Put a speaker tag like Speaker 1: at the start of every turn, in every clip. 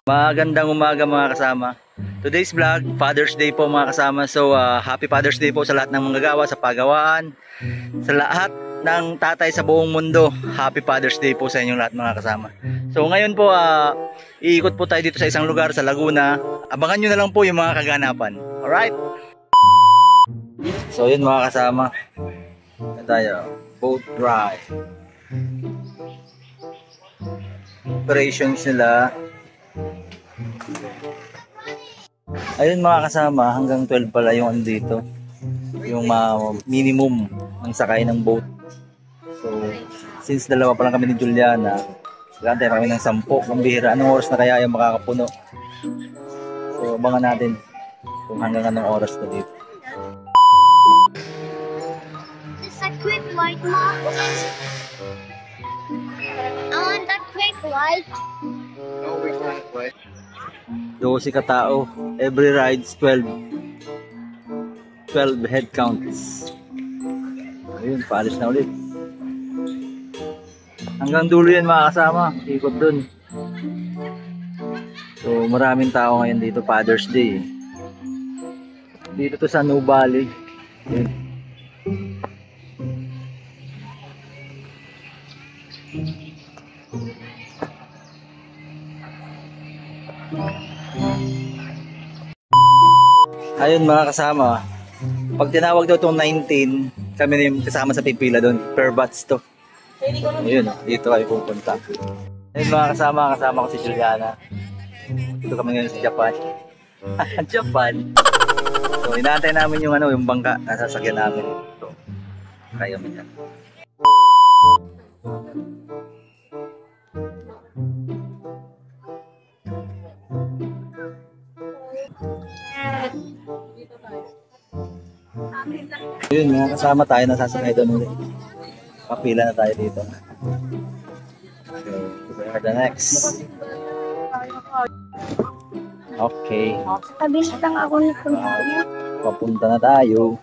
Speaker 1: Magandang umaga mga kasama. Today's vlog, Father's Day po mga kasama. So happy Father's Day po sa lahat ng manggagawa sa pagawaan, sa lahat ng tatay sa buong mundo. Happy Father's Day po sa inyong lahat mga kasama. So ngayon po iikot po tayo dito sa isang lugar sa Laguna. Abangan nyo na lang po yung mga kaganapan. Alright? So yun mga kasama, ito tayo, boat ride. Operations nila. Ayun mga kasama, hanggang 12 pala yung andito, yung minimum ng sakay ng boat. So since dalawa pa lang kami ni Juliana, gantay kami ng 10. Kung bihira, anong oras na kaya yung makakapuno? So abangan natin kung hanggang anong oras na dito.
Speaker 2: It's a quick light, Mom. I want that quick light.
Speaker 3: No, we can't wait.
Speaker 1: 12 katao, every rides 12 head counts. Ayun, paalis na ulit. Hanggang dulo yan mga kasama, ikot dun. So maraming tao ngayon dito, Father's Day. Dito to sa Nubali. Ayun. Ayun mga kasama, pag tinawag daw itong 19, kami na yung kasama sa pipila doon, per batch to. Ayun, dito kayo pupunta. Ayun mga kasama, kasama ko si Juliana. Dito kami ngayon sa Japan. Japan. So inaantay namin yung yung bangka na sasakyan namin. So, kaya mo dyan. Yun, mga kasama tayo, nasasakay doon ulit. Kapila na tayo dito. So, we are the next. Okay.
Speaker 2: Kabilis lang ako nito.
Speaker 1: Papunta na tayo.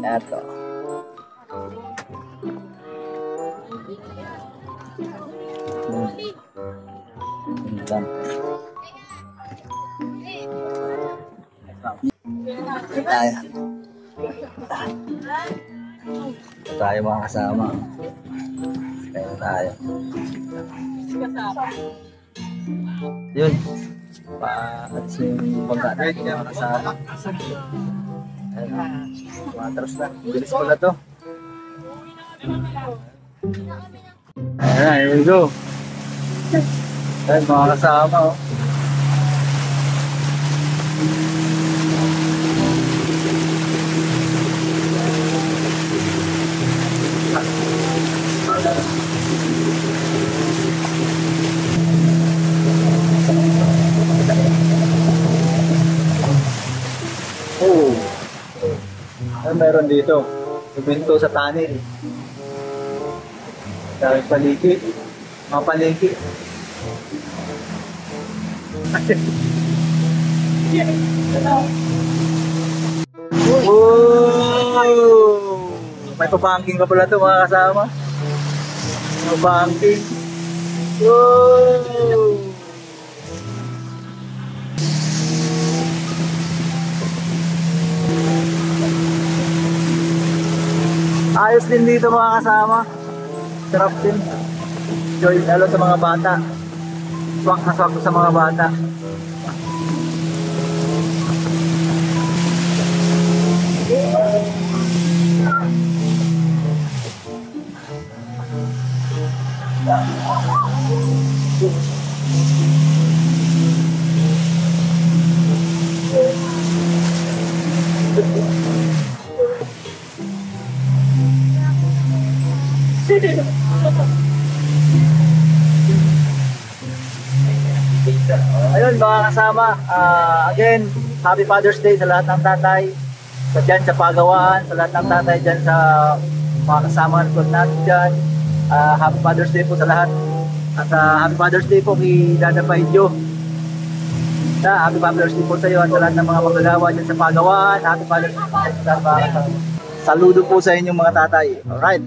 Speaker 1: Eto. Tayo mga kasama. Kaya tayo. Yun. Paalis yung bangka natin mga kasama. Ayun. Matros na. Bilis pala to. Ayan, here we go. Ayun mga kasama. Oh. Oh, ano meron dito? Suminto sa tanil. Dahil paliki. Mga paliki. Oh! May pabanking ka pala ito mga kasama. Pabanking. Oh! Ayos din dito mga kasama. Sarap din. Joy lalo sa mga bata. Swak na swak sa mga bata. Ayun mga kasama, again, Happy Father's Day sa lahat ng tatay dyan sa pagawaan, sa lahat ng tatay dyan sa mga kasama natin dyan. Happy Father's Day po sa lahat. At Happy Father's Day po kay Dada Paidyo. Happy Father's Day po sa iyo at sa lahat ng mga magagawa dyan sa pagawaan. Happy Father's Day sa mga saludo po sa inyong mga tatay. Alright.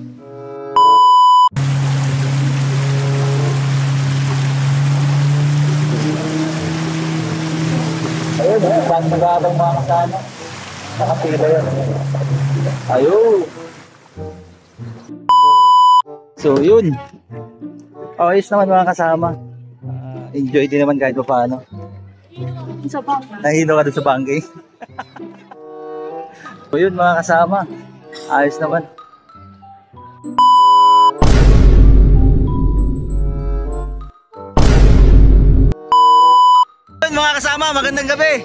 Speaker 1: Ayun, saan magabang mga kasama. Nakapila yun. Ayun. So, yun. Ayos naman mga kasama. Enjoy din naman kahit pa paano. Nahilo ka doon sa bangkay. So, yun mga kasama. Ayos naman. Mga kasama, magandang gabi.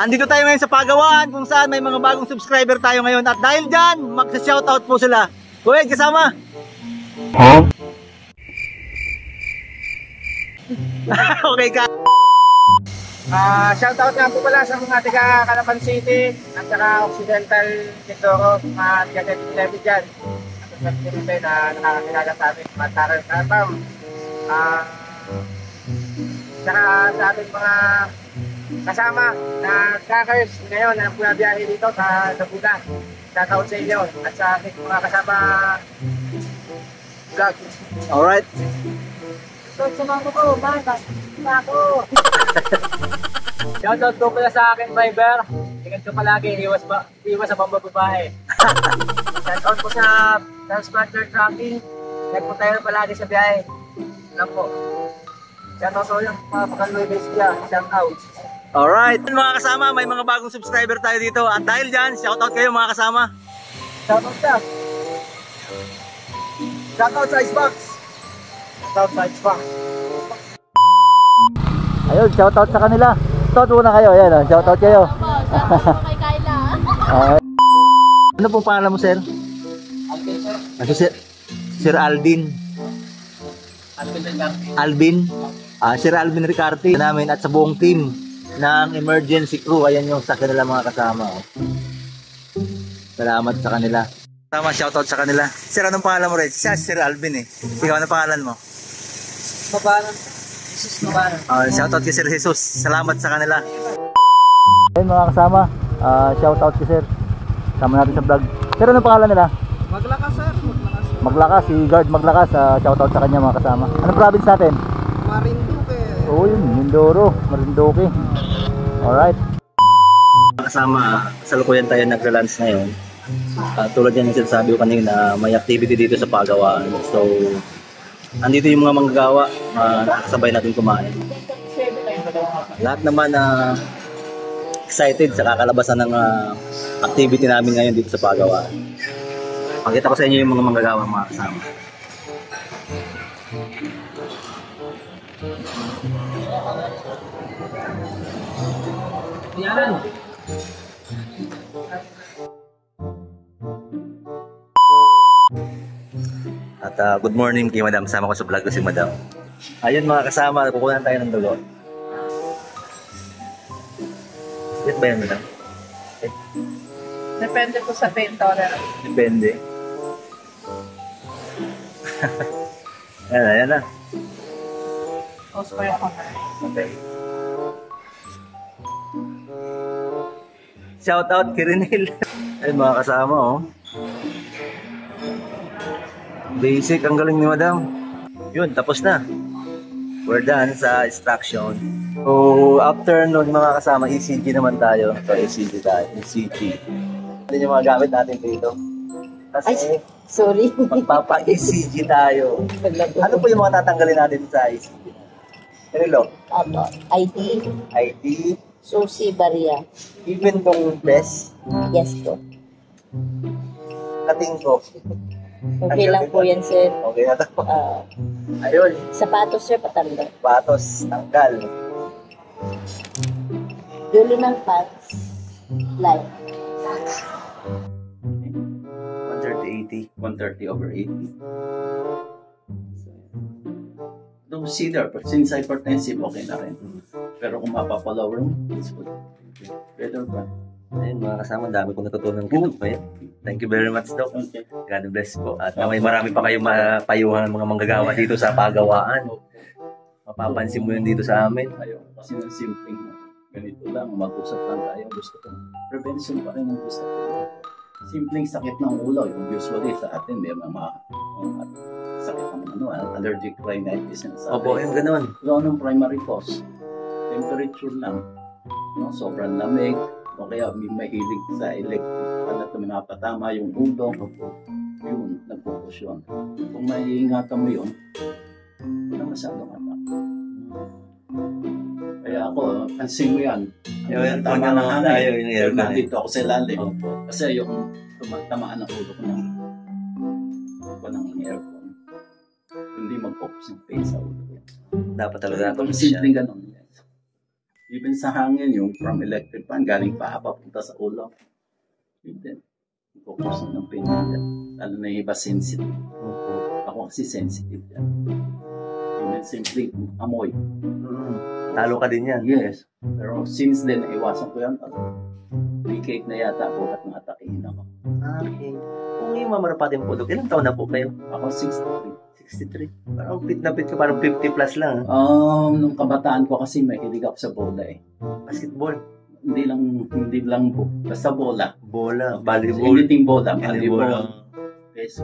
Speaker 1: Andito tayo ngayon sa Pagawaan kung saan may mga bagong subscriber tayo ngayon. At dahil dyan, magsa-shoutout po sila. Go ahead, kasama. Huh? Okay ka.
Speaker 3: Shoutout nga po pala sa mga taga Calapan City at saka Occidental Mindoro, mga taga 7-11 dyan. At sa Pilipinas na nakakilala sa ating mga Taral Katam. Saka sa ating mga kasama na trackers ngayon na bumabiyahe dito sa Laguna. Shoutout sa inyo at sa ating mga kasama vlog.
Speaker 1: Alright.
Speaker 3: So, sumama ko, bata. Ako. Shoutout po pala sa akin, Viber. Tingnan ko palagi, iwas sa pambababae. Shoutout po sa Transpartner Tracking. Nagpo tayo palagi sa biyahe. Lang po. Shoutout po yung mga pakaluwi guys dyan. Shoutout.
Speaker 1: Alright. Mga kasama, may mga bagong subscriber tayo dito. At dahil dyan, shoutout kayo mga kasama.
Speaker 3: Shoutout siya. Shoutout sa Icebox. Shoutout sa Icebox.
Speaker 1: Ayun, shoutout sa kanila. Shoutout muna kayo. Ayan, shoutout kayo.
Speaker 2: Kay Kyla.
Speaker 1: Ano pong pangalan mo, sir?
Speaker 3: Alvin, sir.
Speaker 1: Ano, Sir Aldin.
Speaker 3: Alvin Ricardo.
Speaker 1: Alvin. Sir Alvin Ricarte namin at sa buong team ng emergency crew. Ayan yung sa kanila mga kasama. Salamat sa kanila. Tama, shoutout sa kanila. Sir, anong pangalan mo rin? Siya, Sir Alvin eh. Ikaw, anong pangalan mo?
Speaker 3: Mabalan. Jesus Mabalan.
Speaker 1: Shoutout kay Sir Jesus. Salamat sa kanila. Ayun mga kasama. Shoutout kay Sir. Sama natin sa vlog. Sir, anong pangalan nila?
Speaker 3: Maglakas, sir. Maglakas.
Speaker 1: Maglakas, si Guard Maglakas. Shoutout sa kanya mga kasama. Anong province natin?
Speaker 3: Marinduque.
Speaker 1: Oo yun, Mindoro, Marinduque. Alright. Kasama, salukuyan tayo nagla-lunch ngayon. Tulad yan yung sinasabi ko kanina, may activity dito sa Pagawaan. So, andito yung mga manggagawa, nakasabay natin kumain. Lahat naman excited sa kakalabasan ng activity namin ngayon dito sa Pagawaan. Pakita ko sa inyo yung mga manggagawa mga kasama.
Speaker 3: Yan.
Speaker 1: At good morning kay Madam. Sama ko sa vlog ko si Madam. Ayun mga kasama, kukunan tayo ng dugo. Wait ba yan, Madam?
Speaker 3: Depende po sa pain tolerance.
Speaker 1: Depende. Ayan na.
Speaker 3: Also, kaya ako.
Speaker 1: Okay. Shout out kay Renel. Ayun mga kasama oh. Basic, ang galing ni Madam. Yun, tapos na. We're done sa extraction. So, after nun mga kasama, ECG naman tayo. So, ECG tayo. ECG. Ano yung mga gamit natin dito? Kasi,
Speaker 2: Sorry.
Speaker 1: magpapa-ECG tayo. Ano po yung mga tatanggalin natin sa ECG? Relo?
Speaker 2: ID.
Speaker 1: ID.
Speaker 2: Susi Baria.
Speaker 1: Even tong best.
Speaker 2: Yes po.
Speaker 1: Kating ko.
Speaker 2: Okay lang po yan, sir.
Speaker 1: Okay na to. Ayun.
Speaker 2: Sapatos, sir, patanda.
Speaker 1: Patos, tanggal.
Speaker 2: Dulo ng pants. Light.
Speaker 4: 130/80. Itong cedar, since hypertensive, okay na rin. Pero kung mapapalower mo, it's good. Better pa.
Speaker 1: Ayun mga kasama, dami kong natutunan kay Doc. Thank you very much, Doc.
Speaker 4: Okay.
Speaker 1: God bless po. At may marami pa kayong mapayuhan ng mga manggagawa dito sa Pagawaan. Mapapansin mo yun dito sa amin.
Speaker 4: Ayaw kasi ng simpleng ganito lang, mag-usap lang tayo. Gusto ko. Prevention pa rin ang gusto ko. Simpleng sakit ng ulo, yung usually sa atin, may mga sakit ng allergic rhinitis.
Speaker 1: Opo, yung ganun.
Speaker 4: So, anong primary cause? Temperature lang. no? Sobrang lamig, o kaya may mahilig sa electric fan at napatama yung ulo, yun, nagpupush yun. Kung maiingatan mo yun, wala masyadong atak. Kaya ako, pansin mo yan.
Speaker 5: Yung
Speaker 4: Tama
Speaker 5: aircon
Speaker 4: na
Speaker 5: yung
Speaker 4: hangin.
Speaker 5: ayaw, yung aircon.
Speaker 4: Nandito ako sa ilalim. Kasi yung tumatamaan ng ulo ko ng aircon. Hindi mag-focus ng pain sa ulo ko.
Speaker 5: Dapat talaga
Speaker 4: Kung
Speaker 5: ako siya.
Speaker 4: simpleng ganun. Yes. Even sa hangin, yung from electric fan, galing pa papunta sa ulo. Yun din. Focus na ng pain nila. Lalo na yung iba sensitive. Ako kasi sensitive yan. Even simply amoy.
Speaker 5: Talo ka din yan.
Speaker 4: Yes. Pero since then, naiwasan ko yan. Decade na yata po at natakihin ako.
Speaker 5: Okay. Kung yung mamarapatin po, ilang taon na po kayo?
Speaker 4: Ako 63.
Speaker 5: 63. Parang fit na fit ka, parang 50 plus lang.
Speaker 4: Nung kabataan ko kasi mahilig ako sa bola eh.
Speaker 5: Basketball.
Speaker 4: Hindi lang basta bola.
Speaker 5: Bola. Volleyball.
Speaker 4: Anything bola.
Speaker 5: Volleyball.
Speaker 4: Volleyball. Yes.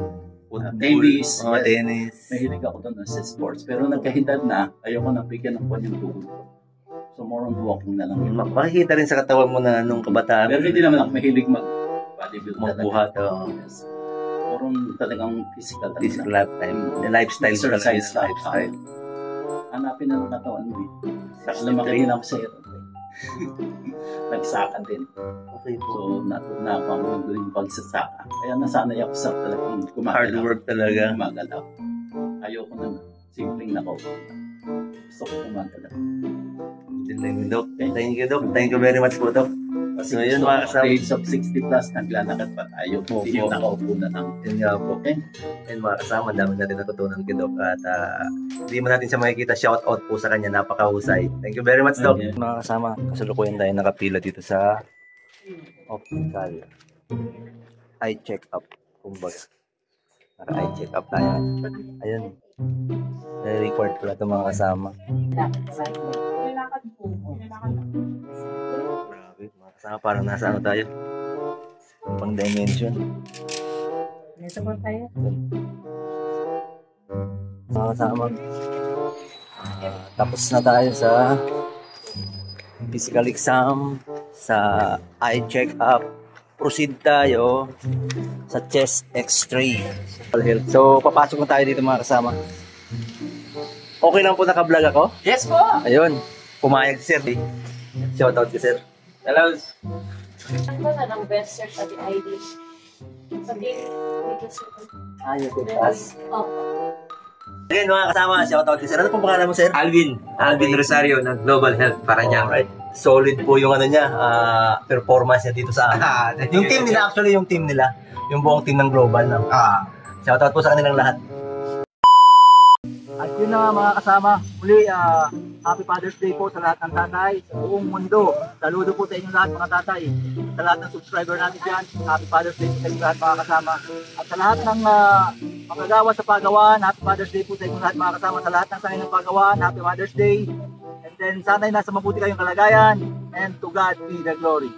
Speaker 5: Football.
Speaker 4: Tennis.
Speaker 5: Mga
Speaker 4: Yes.
Speaker 5: tennis.
Speaker 4: Mahilig ako doon sa sports. Pero nagkahedad na, ayoko nang bigyan ng kanyang tuhod ko. So more on walking na lang yun.
Speaker 5: Makikita rin sa katawan mo na nung kabataan.
Speaker 4: Pero hindi naman ako mahilig mag-bodybuild talaga.
Speaker 5: Magbuhat.
Speaker 4: Yes. More on talagang physical.
Speaker 5: Physical lifetime. Lifestyle.
Speaker 4: Exercise
Speaker 5: talaga,
Speaker 4: lifestyle. Hanapin na ng katawan mo eh. Kasi lumaki din ako sa iyo. Nagsaka din.
Speaker 5: Okay po.
Speaker 4: So, natutunan ako ang yung pagsasaka. Kaya nasanay ako sa talagang
Speaker 5: Hard work talaga.
Speaker 4: Gumagalaw. Ayoko ng simpleng nakaupo. Gusto ko gumagalaw.
Speaker 5: Thank you, Doc. Thank you, Doc. Thank you very much po, Doc.
Speaker 4: Kasi
Speaker 5: So, yun,
Speaker 4: gusto
Speaker 5: mga
Speaker 4: ko,
Speaker 5: kasama.
Speaker 4: age of 60 plus, naglalakad pa tayo. Hindi yung nakaupo na lang.
Speaker 5: Yun nga po.
Speaker 4: Okay?
Speaker 5: And mga kasama, dami natin natutunan kay Doc. At hindi mo natin siya makikita, shout out po sa kanya. Napakahusay. Thank you very much, Doc.
Speaker 4: Okay.
Speaker 5: Mga kasama, kasalukuyan tayo nakapila dito sa optical eye check-up. Kumbaga. Para eye check-up tayo. Ayun. Record ko lang ito mga kasama. Grabe, mga kasama, parang nasa ano tayo. Pang dimension. Mga kasama. Tapos na tayo sa physical exam, sa eye check-up. Proceed tayo sa chest x-ray. So, papasok na tayo dito mga kasama. Okay lang po naka-vlog ako?
Speaker 3: Yes po!
Speaker 5: Ayun, pumayag si Sir. Shoutout kay Sir.
Speaker 3: Hello!
Speaker 2: Ano na ng best search at the ID? Pati dito sa...
Speaker 5: Ayun po, taas.
Speaker 2: Oh.
Speaker 5: Again, mga kasama, shoutout kay Sir. Ano pong pangalan mo, Sir?
Speaker 3: Alvin Rosario ng Global Health Parañaque.
Speaker 5: Alright. Solid po yung ano niya, performance niya dito sa amin. Yung team nila, actually yung team nila, yung buong team ng Global. No? Shoutout po sa kanilang lahat.
Speaker 1: At yun na mga kasama, muli Happy Father's Day po sa lahat ng tatay sa buong mundo. Saludo po sa inyong lahat mga tatay. Sa lahat ng subscriber natin dyan, Happy Father's Day po sa inyong lahat mga kasama. At sa lahat ng magagawa sa pagawaan, Happy Father's Day po sa inyong lahat mga kasama. Sa lahat ng sangay ng pagawaan, Happy Father's Day. And then sana'y nasa mabuti kayong kalagayan. And to God be the glory.